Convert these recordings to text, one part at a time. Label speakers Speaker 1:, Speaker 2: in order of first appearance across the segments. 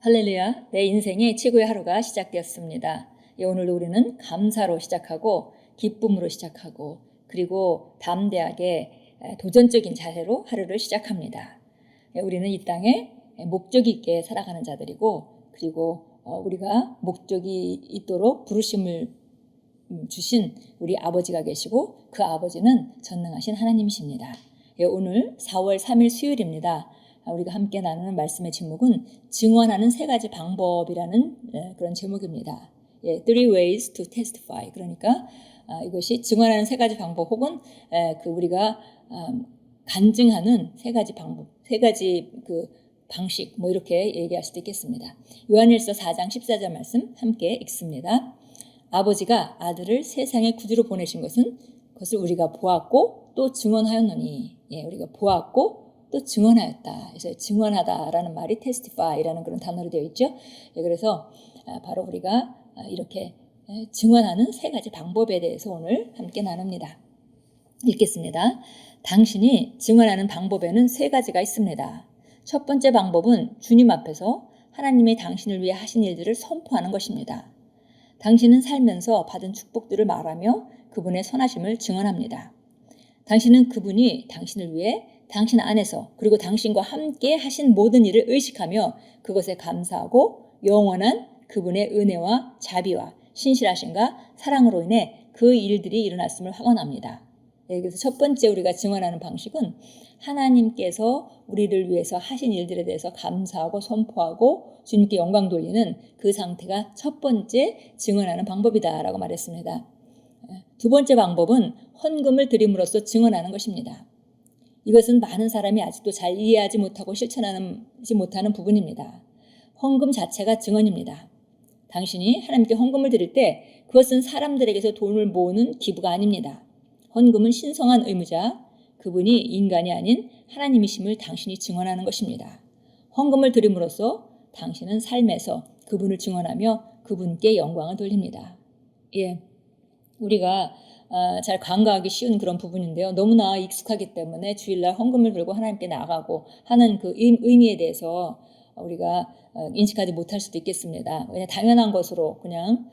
Speaker 1: 할렐루야, 내 인생의 최고의 하루가 시작되었습니다. 오늘도 우리는 감사로 시작하고 기쁨으로 시작하고 그리고 담대하게 도전적인 자세로 하루를 시작합니다. 우리는 이 땅에 목적이 있게 살아가는 자들이고 그리고 우리가 목적이 있도록 부르심을 주신 우리 아버지가 계시고 그 아버지는 전능하신 하나님이십니다. 오늘 4월 3일 수요일입니다. 우리가 함께 나누는 말씀의 제목은 증언하는 세 가지 방법이라는 그런 제목입니다. Three ways to testify. 그러니까 이것이 증언하는 세 가지 방법 혹은 우리가 간증하는 세 가지 방법, 세 가지 방식 이렇게 얘기할 수도 있겠습니다. 요한일서 4장 14절 말씀 함께 읽습니다. 아버지가 아들을 세상의 구주로 보내신 것은 그것을 우리가 보았고 또 증언하였노니. 우리가 보았고 또 증언하였다. 그래서 증언하다라는 말이 testify라는 그런 단어로 되어 있죠. 그래서 바로 우리가 이렇게 증언하는 세 가지 방법에 대해서 오늘 함께 나눕니다. 읽겠습니다. 당신이 증언하는 방법에는 세 가지가 있습니다. 첫 번째 방법은 주님 앞에서 하나님이 당신을 위해 하신 일들을 선포하는 것입니다. 당신은 살면서 받은 축복들을 말하며 그분의 선하심을 증언합니다. 당신은 그분이 당신을 위해 당신 안에서 그리고 당신과 함께 하신 모든 일을 의식하며 그것에 감사하고 영원한 그분의 은혜와 자비와 신실하심과 사랑으로 인해 그 일들이 일어났음을 확언합니다. 그래서 첫 번째 우리가 증언하는 방식은 하나님께서 우리를 위해서 하신 일들에 대해서 감사하고 선포하고 주님께 영광 돌리는 그 상태가 첫 번째 증언하는 방법이다라고 말했습니다. 두 번째 방법은 헌금을 드림으로써 증언하는 것입니다. 이것은 많은 사람이 아직도 잘 이해하지 못하고 실천하지 못하는 부분입니다. 헌금 자체가 증언입니다. 당신이 하나님께 헌금을 드릴 때 그것은 사람들에게서 돈을 모으는 기부가 아닙니다. 헌금은 신성한 의무자, 그분이 인간이 아닌 하나님이심을 당신이 증언하는 것입니다. 헌금을 드림으로써 당신은 삶에서 그분을 증언하며 그분께 영광을 돌립니다. 우리가 잘 간과하기 쉬운 그런 부분인데요. 너무나 익숙하기 때문에 주일날 헌금을 들고 하나님께 나가고 하는 그 의미에 대해서 우리가 인식하지 못할 수도 있겠습니다. 그냥 당연한 것으로 그냥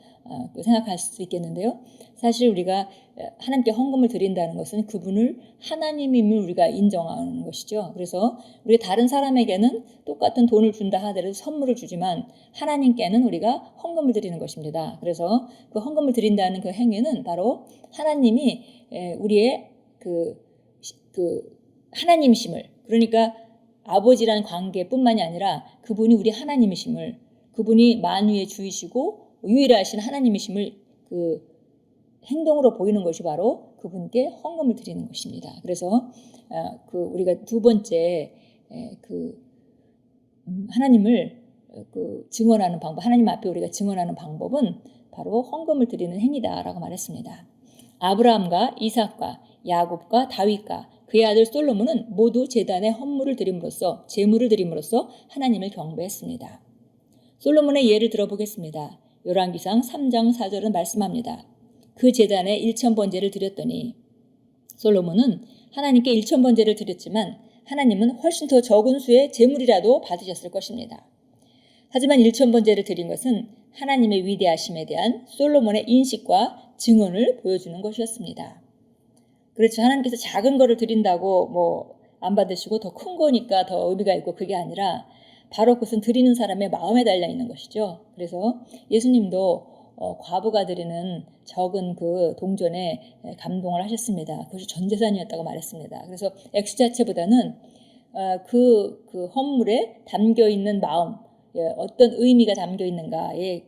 Speaker 1: 생각할 수도 있겠는데요. 사실 우리가 하나님께 헌금을 드린다는 것은 그분을 하나님임을 우리가 인정하는 것이죠. 그래서 우리 다른 사람에게는 똑같은 돈을 준다 하더라도 선물을 주지만 하나님께는 우리가 헌금을 드리는 것입니다. 그래서 그 헌금을 드린다는 그 행위는 바로 하나님이 우리의 하나님이심을, 그러니까 아버지란 관계뿐만이 아니라 그분이 우리 하나님이심을, 그분이 만유의 주이시고 유일하신 하나님이심을 행동으로 보이는 것이 바로 그분께 헌금을 드리는 것입니다. 그래서 우리가 두 번째 하나님을 증언하는 방법, 하나님 앞에 우리가 증언하는 방법은 바로 헌금을 드리는 행위다라고 말했습니다. 아브라함과 이삭과 야곱과 다윗과 그의 아들 솔로몬은 모두 제단에 헌물을 드림으로써 제물을 드림으로써 하나님을 경배했습니다. 솔로몬의 예를 들어보겠습니다. 열왕기상 3장 4절은 말씀합니다. 그 제단에 1000번제를 드렸더니, 솔로몬은 하나님께 1000번제를 드렸지만 하나님은 훨씬 더 적은 수의 제물이라도 받으셨을 것입니다. 하지만 1000번제를 드린 것은 하나님의 위대하심에 대한 솔로몬의 인식과 증언을 보여주는 것이었습니다. 그렇죠. 하나님께서 작은 거를 드린다고 안 받으시고 더 큰 거니까 더 의미가 있고, 그게 아니라 바로 그것은 드리는 사람의 마음에 달려 있는 것이죠. 그래서 예수님도 과부가 드리는 적은 그 동전에 감동을 하셨습니다. 그것이 전 재산이었다고 말했습니다. 그래서 액수 자체보다는 그 헌물에 담겨 있는 마음, 어떤 의미가 담겨 있는가에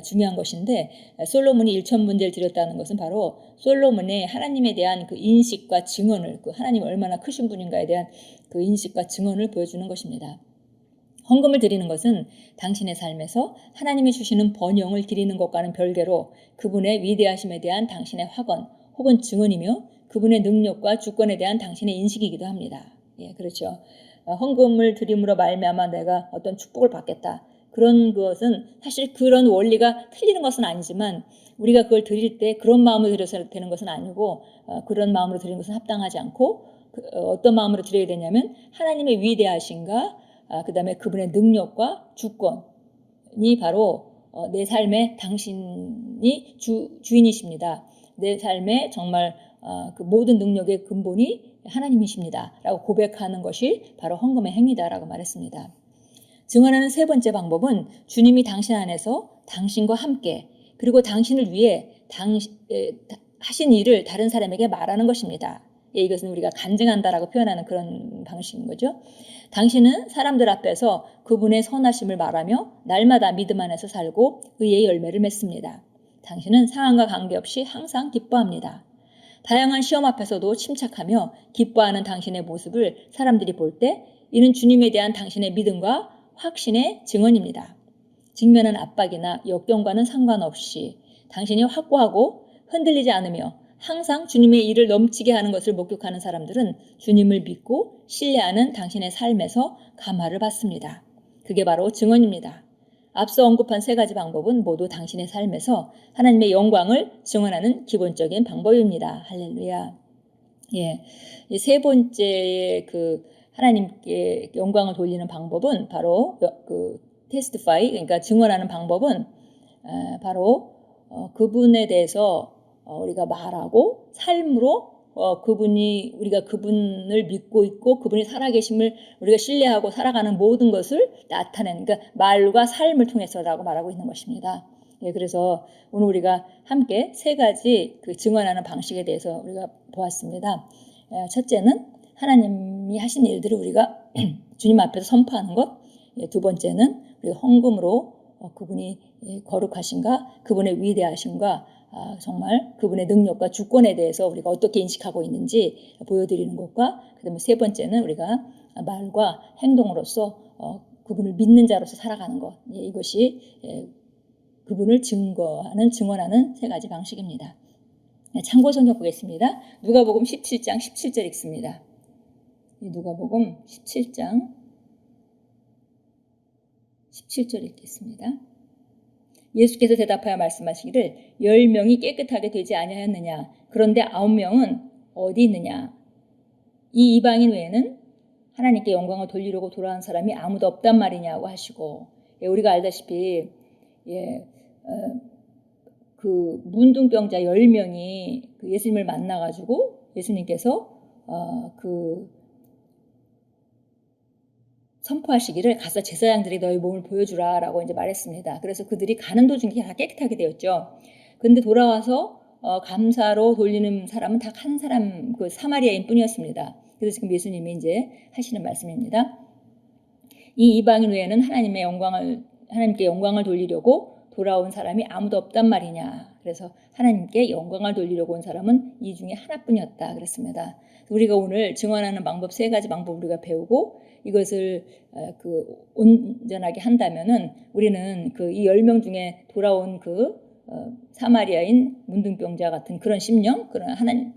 Speaker 1: 중요한 것인데, 솔로몬이 1000번제를 드렸다는 것은 바로 솔로몬의 하나님에 대한 그 인식과 증언을, 하나님이 얼마나 크신 분인가에 대한 그 인식과 증언을 보여주는 것입니다. 헌금을 드리는 것은 당신의 삶에서 하나님이 주시는 번영을 기리는 것과는 별개로 그분의 위대하심에 대한 당신의 확언 혹은 증언이며 그분의 능력과 주권에 대한 당신의 인식이기도 합니다. 그렇죠. 헌금을 드림으로 말미암아 내가 어떤 축복을 받겠다, 그런 것은 사실 그런 원리가 틀리는 것은 아니지만 우리가 그걸 드릴 때 그런 마음으로 드려서 되는 것은 아니고, 그런 마음으로 드리는 것은 합당하지 않고 어떤 마음으로 드려야 되냐면 하나님의 위대하심과 그다음에 그분의 능력과 주권이 바로 내 삶의 당신이 주인이십니다. 내 삶의 정말 그 모든 능력의 근본이 하나님이십니다. 라고 고백하는 것이 바로 헌금의 행위다라고 말했습니다. 증언하는 세 번째 방법은 주님이 당신 안에서 당신과 함께 그리고 당신을 위해 하신 일을 다른 사람에게 말하는 것입니다. 이것은 우리가 간증한다라고 표현하는 그런 방식인 거죠. 당신은 사람들 앞에서 그분의 선하심을 말하며 날마다 믿음 안에서 살고 의의 열매를 맺습니다. 당신은 상황과 관계없이 항상 기뻐합니다. 다양한 시험 앞에서도 침착하며 기뻐하는 당신의 모습을 사람들이 볼 때 이는 주님에 대한 당신의 믿음과 확신의 증언입니다. 직면한 압박이나 역경과는 상관없이 당신이 확고하고 흔들리지 않으며 항상 주님의 일을 넘치게 하는 것을 목격하는 사람들은 주님을 믿고 신뢰하는 당신의 삶에서 감화를 받습니다. 그게 바로 증언입니다. 앞서 언급한 세 가지 방법은 모두 당신의 삶에서 하나님의 영광을 증언하는 기본적인 방법입니다. 할렐루야. 예, 이 세 번째 그 하나님께 영광을 돌리는 방법은 바로 그 테스티파이, 그러니까 증언하는 방법은 바로 그분에 대해서 우리가 말하고 삶으로 우리가 그분을 믿고 있고 그분이 살아계심을 우리가 신뢰하고 살아가는 모든 것을 나타내는, 그러니까 말과 삶을 통해서라고 말하고 있는 것입니다. 예, 그래서 오늘 우리가 함께 세 가지 그 증언하는 방식에 대해서 우리가 보았습니다. 첫째는 하나님이 하신 일들을 우리가 주님 앞에서 선포하는 것. 두 번째는 우리가 헌금으로 그분이 거룩하신가, 그분의 위대하심과 정말 그분의 능력과 주권에 대해서 우리가 어떻게 인식하고 있는지 보여드리는 것과, 그다음에 세 번째는 우리가 말과 행동으로서 그분을 믿는 자로서 살아가는 것. 이것이 그분을 증언하는 세 가지 방식입니다. 참고 성경 보겠습니다. 누가복음 17장 17절 읽습니다. 누가복음 17장 17절 읽겠습니다. 예수께서 대답하여 말씀하시기를 10명이 깨끗하게 되지 아니하였느냐? 그런데 9명은 어디 있느냐? 이 이방인 외에는 하나님께 영광을 돌리려고 돌아온 사람이 아무도 없단 말이냐고 하시고, 우리가 알다시피 그 문둥병자 10명이 그 예수님을 만나가지고 예수님께서 선포하시기를 가서 제사장들이 너희 몸을 보여주라 라고 이제 말했습니다. 그래서 그들이 가는 도중에 다 깨끗하게 되었죠. 근데 돌아와서 감사로 돌리는 사람은 딱 한 사람, 그 사마리아인 뿐이었습니다. 그래서 지금 예수님이 이제 하시는 말씀입니다. 이 이방인 외에는 하나님께 영광을 돌리려고 돌아온 사람이 아무도 없단 말이냐. 그래서 하나님께 영광을 돌리려고 온 사람은 이 중에 하나뿐이었다 그랬습니다. 우리가 오늘 증언하는 방법 세 가지 방법 우리가 배우고 이것을 온전하게 한다면은 우리는 이 10명 중에 돌아온 사마리아인 문둥병자 같은 그런 심령, 그런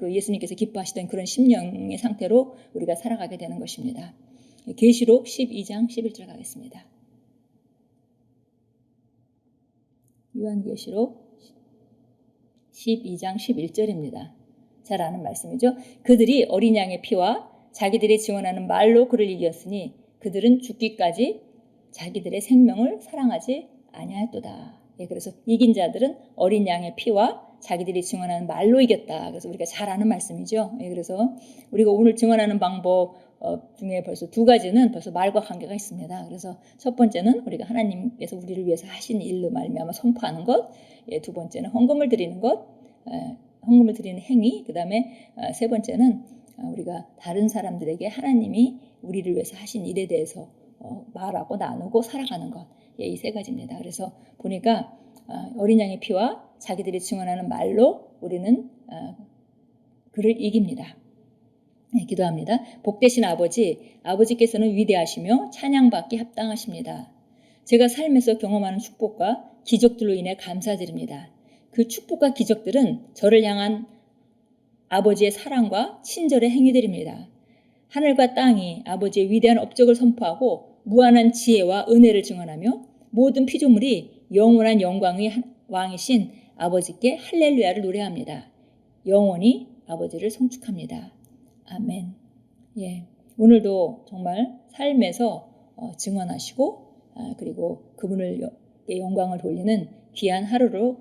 Speaker 1: 예수님께서 기뻐하시던 그런 심령의 상태로 우리가 살아가게 되는 것입니다. 계시록 12장 11절 가겠습니다. 요한계시록 12장 11절입니다. 잘 아는 말씀이죠. 그들이 어린 양의 피와 자기들이 증언하는 말로 그를 이겼으니 그들은 죽기까지 자기들의 생명을 사랑하지 아니하였도다. 그래서 이긴 자들은 어린 양의 피와 자기들이 증언하는 말로 이겼다. 그래서 우리가 잘 아는 말씀이죠. 그래서 우리가 오늘 증언하는 방법 중에 벌써 두 가지는 벌써 말과 관계가 있습니다. 그래서 첫 번째는 우리가 하나님께서 우리를 위해서 하신 일로 말미암아 선포하는 것, 두 번째는 헌금을 드리는 것, 헌금을 드리는 행위, 그 다음에 세 번째는 우리가 다른 사람들에게 하나님이 우리를 위해서 하신 일에 대해서 말하고 나누고 살아가는 것, 이 세 가지입니다. 그래서 보니까 어린 양의 피와 자기들이 증언하는 말로 우리는 그를 이깁니다. 기도합니다. 복되신 아버지께서는 위대하시며 찬양받기 합당하십니다. 제가 삶에서 경험하는 축복과 기적들로 인해 감사드립니다. 그 축복과 기적들은 저를 향한 아버지의 사랑과 친절의 행위들입니다. 하늘과 땅이 아버지의 위대한 업적을 선포하고 무한한 지혜와 은혜를 증언하며 모든 피조물이 영원한 영광의 왕이신 아버지께 할렐루야를 노래합니다. 영원히 아버지를 송축합니다. 아멘. 오늘도 정말 삶에서 증언하시고 그리고 그분을 영광을 돌리는 귀한 하루로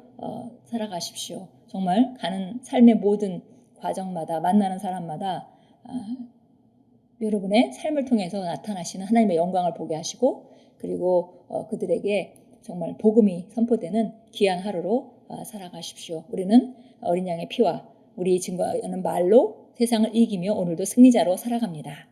Speaker 1: 살아가십시오. 정말 가는 삶의 모든 과정마다 만나는 사람마다 여러분의 삶을 통해서 나타나시는 하나님의 영광을 보게 하시고 그리고 그들에게 정말 복음이 선포되는 귀한 하루로 살아가십시오. 우리는 어린 양의 피와 우리 증거하는 말로 세상을 이기며 오늘도 승리자로 살아갑니다.